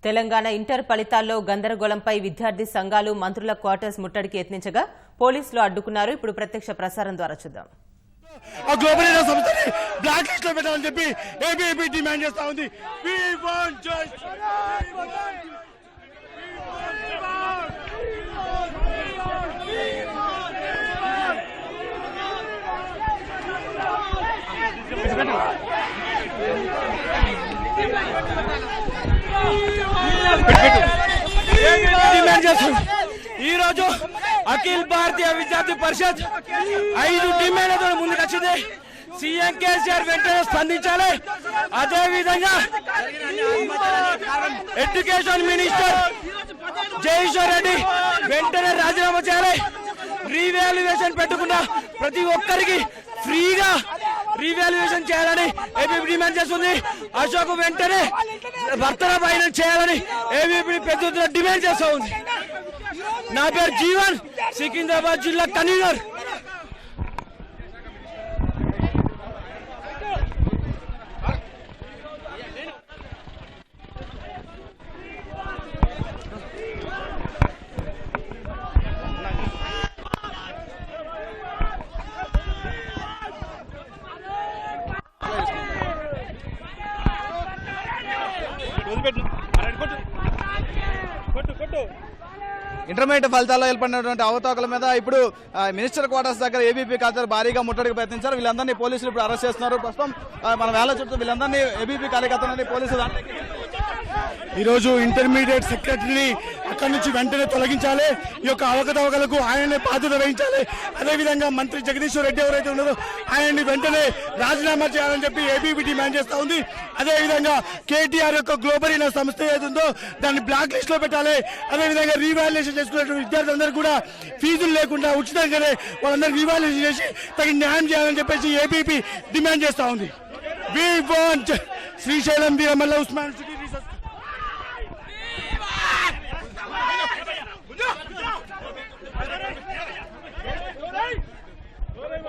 Telangana inter ఫలితాల్లో గందరగోళంపై విద్యార్థి సంఘాలు మంత్రుల క్వార్టర్స్ ముట్టడికి యత్నించగా పోలీసులు అడ్డుకున్నారు. ఇప్పుడు ప్రత్యక్ష ప్రసారం ద్వారా చూద్దాం. గ్లోబల్ ఇన్నర్ సంస్థని బ్లాక్ లిస్ట్ లో పెట్టాలని చెప్పి ఏబీవీపీ డిమాండ్ చేస్తా ఉంది. We want justice. ఈ రోజు అఖిల్ భారతీయ విద్యార్థి పరిషత్ 5 డిమాండ్లతో ముందుకొచ్చింది. సీఎం కేసీఆర్ వెంటనే స్పందించాలి. అదే విధంగా ఎడ్యుకేషన్ మినిస్టర్ జయేశ్వర్ రెడ్డి వెంటనే రాజీనామా చేయాలి. రీవాల్యుయేషన్ పెట్టుకున్న ప్రతి ఒక్కరికి ఫ్రీగా రీవాల్యుయేషన్ చేయాలని ఏబీవీపీ డిమాండ్ చేస్తుంది. అశోక్ వెంటనే భర్తల పైన చేయాలని ఏబీవీపీ పెద్ద డిమాండ్ చేస్తూ ఉంది. నా పేరు జీవన్, సికింద్రాబాద్ జిల్లా కన్వీనర్. ఇంటర్మీడియట్ ఫలితాల్లో ఏర్పడినటువంటి అవతాకుల మీద ఇప్పుడు మినిస్టర్ క్వార్టర్స్ దగ్గర ఏబీవీపీ కార్యకర్తలు భారీగా ముట్టడికి ప్రయత్నించారు. వీళ్ళందరినీ పోలీసులు ఇప్పుడు అరెస్ట్ చేస్తున్నారు. ప్రస్తుతం మన వేళ చుట్టూ వీళ్ళందరినీ ఏబీవీపీ కార్యకర్తలని పోలీసులు ఈరోజు ఇంటర్మీడియట్ సెక్రటరీని అక్కడి నుంచి వెంటనే తొలగించాలి. ఈ యొక్క అవకతవకలకు ఆయనే బాధ్యత వహించాలి. అదేవిధంగా మంత్రి జగదీశ్వర్ రెడ్డి ఎవరైతే ఉన్నారో ఆయన్ని వెంటనే రాజీనామా చేయాలని చెప్పి ఏబీవీపీ డిమాండ్ చేస్తా ఉంది. అదేవిధంగా కేటీఆర్ యొక్క గ్లోబల్ ఇన్నర్ సంస్థ ఏదుందో దాన్ని బ్లాక్ లిస్ట్ లో పెట్టాలి. అదేవిధంగా రీవాల్యుయేషన్ చేసుకునే విద్యార్థులందరూ కూడా ఫీజులు లేకుండా ఉచితంగానే వాళ్ళందరూ రీవాల్యుయేషన్ చేసి తగిన న్యాయం చేయాలని చెప్పేసి ఏబీవీపీ డిమాండ్ చేస్తా ఉంది. We want Srisailam Veeramalla Osman city research.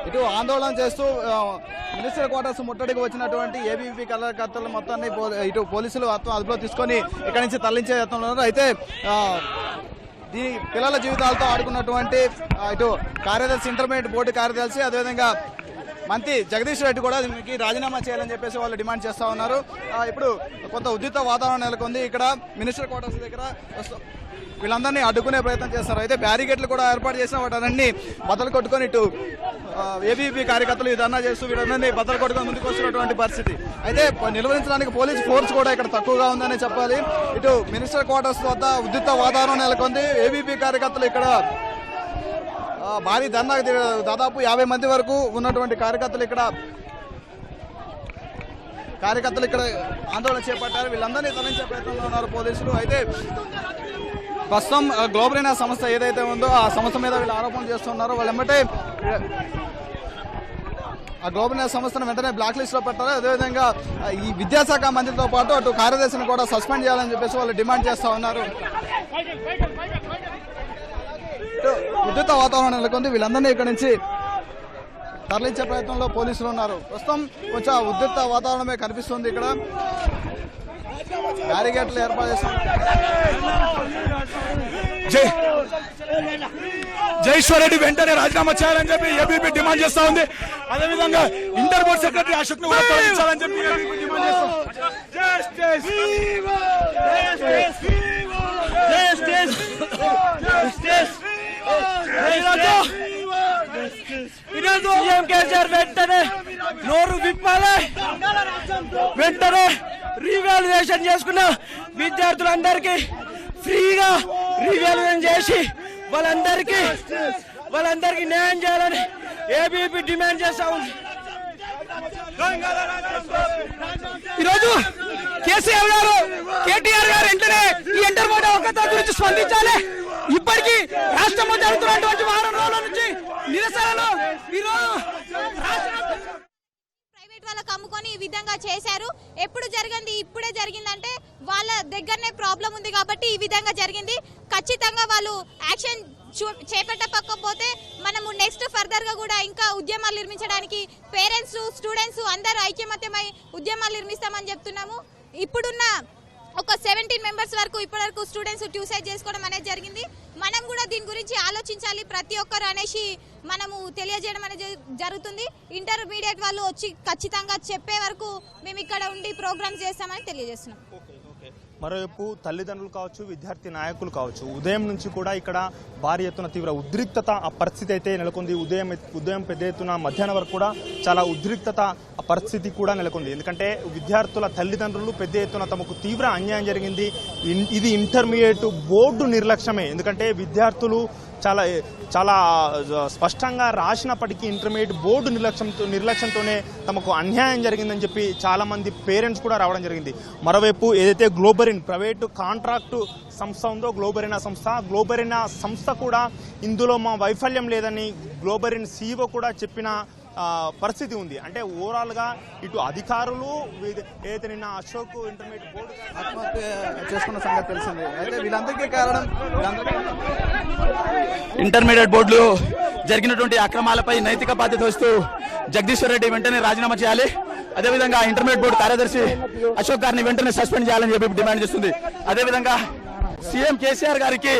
ఇటు ఆందోళన చేస్తూ మినిస్టర్ క్వార్టర్స్ ముట్టడికి వచ్చినటువంటి ఏబీవీపీ కార్యకర్తలు మొత్తాన్ని ఇటు పోలీసులు అదుపులో తీసుకొని ఇక్కడి నుంచి తరలించే యత్నంలో ఉన్నారు. అయితే దీని పిల్లల జీవితాలతో ఆడుకున్నటువంటి ఇటు కార్యదర్శి ఇంటర్మీడియట్ బోర్డు కార్యదర్శి అదేవిధంగా మంత్రి జగదీష్ రెడ్డి కూడా దీనికి రాజీనామా చేయాలని చెప్పేసి వాళ్ళు డిమాండ్ చేస్తా ఉన్నారు. ఇప్పుడు కొంత ఉద్రిక్త వాతావరణం నెలకొంది. ఇక్కడ మినిస్టర్ క్వార్టర్స్ దగ్గర వీళ్ళందరినీ అడ్డుకునే ప్రయత్నం చేస్తారు. అయితే బ్యారికేడ్లు కూడా ఏర్పాటు చేసిన వాటన్నీ బద్దలు కొట్టుకొని ఇటు ఏబీవీపీ కార్యకర్తలు ఈ ధర్నా చేస్తూ వీళ్ళందరినీ బద్దలు కొట్టుకొని ముందుకు వస్తున్నటువంటి పరిస్థితి. అయితే నిర్వహించడానికి పోలీస్ ఫోర్స్ కూడా ఇక్కడ తక్కువగా ఉందని చెప్పాలి. ఇటు మినిస్టర్ క్వార్టర్స్ వద్ద ఉద్రిక్త వాతావరణం నెలకొంది. ఏబీవీపీ కార్యకర్తలు ఇక్కడ భారీ ధర్నా దాదాపు 50 మంది వరకు ఉన్నటువంటి కార్యకర్తలు ఇక్కడ ఆందోళన చేపట్టారు. వీళ్ళందరినీ తరలించే ప్రయత్నంలో ఉన్నారు పోలీసులు. అయితే ప్రస్తుతం గ్లోబల్ ఇన్నర్ సంస్థ ఏదైతే ఉందో ఆ సంస్థ మీద వీళ్ళు ఆరోపణలు చేస్తున్నారో వాళ్ళు వెంబటే ఆ గ్లోబల్ ఇన్నర్ సంస్థను వెంటనే బ్లాక్ లిస్ట్ లో పెట్టారు. అదేవిధంగా ఈ విద్యాశాఖ మంత్రితో పాటు అటు కార్యదర్శిని కూడా సస్పెండ్ చేయాలని చెప్పేసి వాళ్ళు డిమాండ్ చేస్తా ఉన్నారు. ఉద్రిక్త వాతావరణం నెలకొంది. వీళ్ళందరినీ ఇక్కడ నుంచి తరలించే ప్రయత్నంలో పోలీసులు ఉన్నారు. ప్రస్తుతం కొంచెం ఉద్రిక్త వాతావరణమే కనిపిస్తుంది. ఇక్కడ బ్యారికేడ్లు ఏర్పాటు చేస్తున్నారు. జయేశ్వర్ రెడ్డి వెంటనే రాజీనామా చేయాలని చెప్పి ఏబీవీపీ డిమాండ్ చేస్తా ఉంది. అదేవిధంగా ఇంటర్ బోర్డ్ సెక్రటరీ అశోక్ ను కూడా తొలగించాలని చెప్పి ఏబీవీపీ డిమాండ్ చేస్తా ఉంది. సీఎం కేసీఆర్ వెంటనే నోరు విప్పాలి. వెంటనే రీవాల్యుయేషన్ చేసుకున్న విద్యార్థులందరికీ ఫ్రీగా రీవాల్యుయేషన్ చేసి వాళ్ళందరికీ న్యాయం చేయాలని ఏబీవీపీ డిమాండ్ చేస్తా ఉంది. ఈరోజు కేసీఆర్ గారు కేటీఆర్ గారు వెంటనే ఈ ఇంటర్ బోర్డు అవకతవకల గురించి స్పందించాలి. ఇప్పటికీ రాష్ట్రంలో జరుగుతున్నటువంటి వారం రోజుల నుంచి నిరసనలు ప్రైవేట్ వాళ్ళకి అమ్ముకొని ఈ విధంగా చేశారు. ఎప్పుడు జరిగింది ఇప్పుడే జరిగిందంటే వాళ్ళ దగ్గరనే ప్రాబ్లం ఉంది కాబట్టి ఈ విధంగా జరిగింది. ఖచ్చితంగా వాళ్ళు యాక్షన్ చేపట్టకపోతే మనము నెక్స్ట్ ఫర్దర్ గా కూడా ఇంకా ఉద్యమాలు నిర్మించడానికి పేరెంట్స్ స్టూడెంట్స్ అందరూ ఐక్యమత్యమై ఉద్యమాలు నిర్మిస్తామని చెప్తున్నాము. ఇప్పుడున్న ఒక 17 మెంబర్స్ వరకు ఇప్పటివరకు స్టూడెంట్స్ సూసైడ్ చేసుకోవడం అనేది జరిగింది. మనం కూడా దీని గురించి ఆలోచించాలి ప్రతి ఒక్కరు అనేసి మనము తెలియజేయడం అనేది జరుగుతుంది. ఇంటర్మీడియట్ వాళ్ళు వచ్చి ఖచ్చితంగా చెప్పే వరకు మేము ఇక్కడ ఉండి ప్రోగ్రామ్స్ చేస్తామని తెలియజేస్తున్నాం. మరోవైపు తల్లిదండ్రులు కావచ్చు, విద్యార్థి నాయకులు కావచ్చు, ఉదయం నుంచి కూడా ఇక్కడ భారీ ఎత్తున తీవ్ర ఉద్రిక్తత ఆ పరిస్థితి అయితే నెలకొంది. ఉదయం పెద్ద ఎత్తున మధ్యాహ్నం వరకు కూడా చాలా ఉద్రిక్తత ఆ పరిస్థితి కూడా నెలకొంది. ఎందుకంటే విద్యార్థుల తల్లిదండ్రులు పెద్ద ఎత్తున తమకు తీవ్ర అన్యాయం జరిగింది, ఇది ఇంటర్మీడియట్ బోర్డు నిర్లక్ష్యమే. ఎందుకంటే విద్యార్థులు చాలా స్పష్టంగా రాసినప్పటికీ ఇంటర్మీడియట్ బోర్డు నిర్లక్ష్యంతోనే తమకు అన్యాయం జరిగిందని చెప్పి చాలా మంది పేరెంట్స్ కూడా రావడం జరిగింది. మరోవైపు ఏదైతే గ్లోబరిన్ ప్రైవేటు కాంట్రాక్టు సంస్థ ఉందో గ్లోబరినా సంస్థ కూడా ఇందులో మా వైఫల్యం లేదని గ్లోబరిన్ సీఈఓ కూడా చెప్పిన పరిస్థితి ఉంది. అంటే ఓవరాల్ గా ఇటు అధికారులు ఏదైతే నిన్న అశోక్ ఇంటర్మీడియట్ బోర్డు ఆత్మహత్య చేసుకున్న సంగతి తెలిసింది. అయితే వీళ్ళందరికీ కారణం ఇంటర్మీడియట్ బోర్డులో జరిగినటువంటి అక్రమాలపై నైతిక బాధ్యత వస్తూ జగదీశ్వర్ రెడ్డి వెంటనే రాజీనామా చేయాలి. అదేవిధంగా ఇంటర్మీడియట్ బోర్డు కార్యదర్శి అశోక్ గారిని వెంటనే సస్పెండ్ చేయాలని చెప్పి డిమాండ్ చేస్తుంది. అదేవిధంగా సీఎం కేసీఆర్ గారికి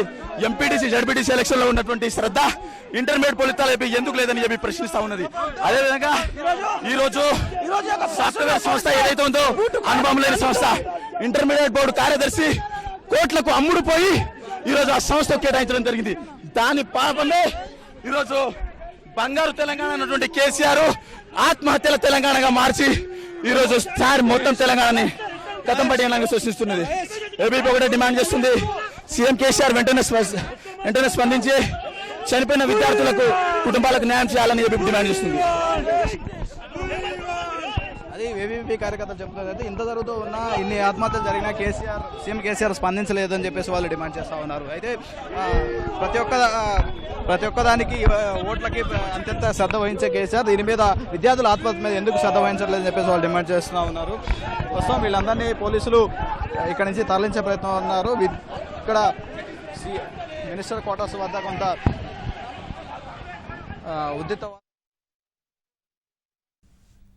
ఎంపీటీసీ జడ్పీటీసీ ఎలక్షన్ లో ఉన్నటువంటి శ్రద్ధ ఇంటర్మీడియట్ ఫలితాలపై ఎందుకు లేదని చెప్పి ప్రశ్నిస్తా ఉన్నది. అదేవిధంగా ఈ రోజు సాఫ్ట్వేర్ సంస్థ ఏదైతే ఉందో అనుభవం లేని సంస్థ ఇంటర్మీడియట్ బోర్డు కార్యదర్శి కోట్లకు అమ్ముడుపోయి ఈ రోజు ఆ సంస్థ కేటాయించడం జరిగింది. దాని పాపమే ఈరోజు బంగారు తెలంగాణ అన్నటువంటి కేసీఆర్ ఆత్మహత్యల తెలంగాణగా మార్చి ఈ రోజు మొత్తం తెలంగాణని గతం పట్టణంగా సృష్టిస్తున్నది. ఏబీపీ ఒకటే డిమాండ్ చేస్తుంది, సీఎం కేసీఆర్ వెంటనే స్పందించి చనిపోయిన విద్యార్థులకు కుటుంబాలకు న్యాయం చేయాలని ఏబీపీ డిమాండ్ చేస్తుంది. అది ఏబీపీ కార్యకర్తలు చెప్తున్నారు. అయితే ఇంత జరుగుతూ ఉన్నా ఇన్ని ఆత్మహత్యలు జరిగినా సీఎం కేసీఆర్ స్పందించలేదని చెప్పేసి వాళ్ళు డిమాండ్ చేస్తూ ఉన్నారు. అయితే ప్రతి ఒక్కదానికి ఓట్లకి అత్యంత శ్రద్ధ వహించే కేసీఆర్ దీని మీద విద్యార్థుల ఆత్మహత్య మీద ఎందుకు శ్రద్ధ వహించలేదని చెప్పేసి వాళ్ళు డిమాండ్ చేస్తూ ఉన్నారు. ప్రస్తుతం వీళ్ళందరినీ పోలీసులు ఇక్కడి నుంచి తరలించే ప్రయత్నం ఉన్నారు. ఇక్కడ మినిస్టర్ క్వార్టర్స్ వద్ద కొంత ఉద్రిక్త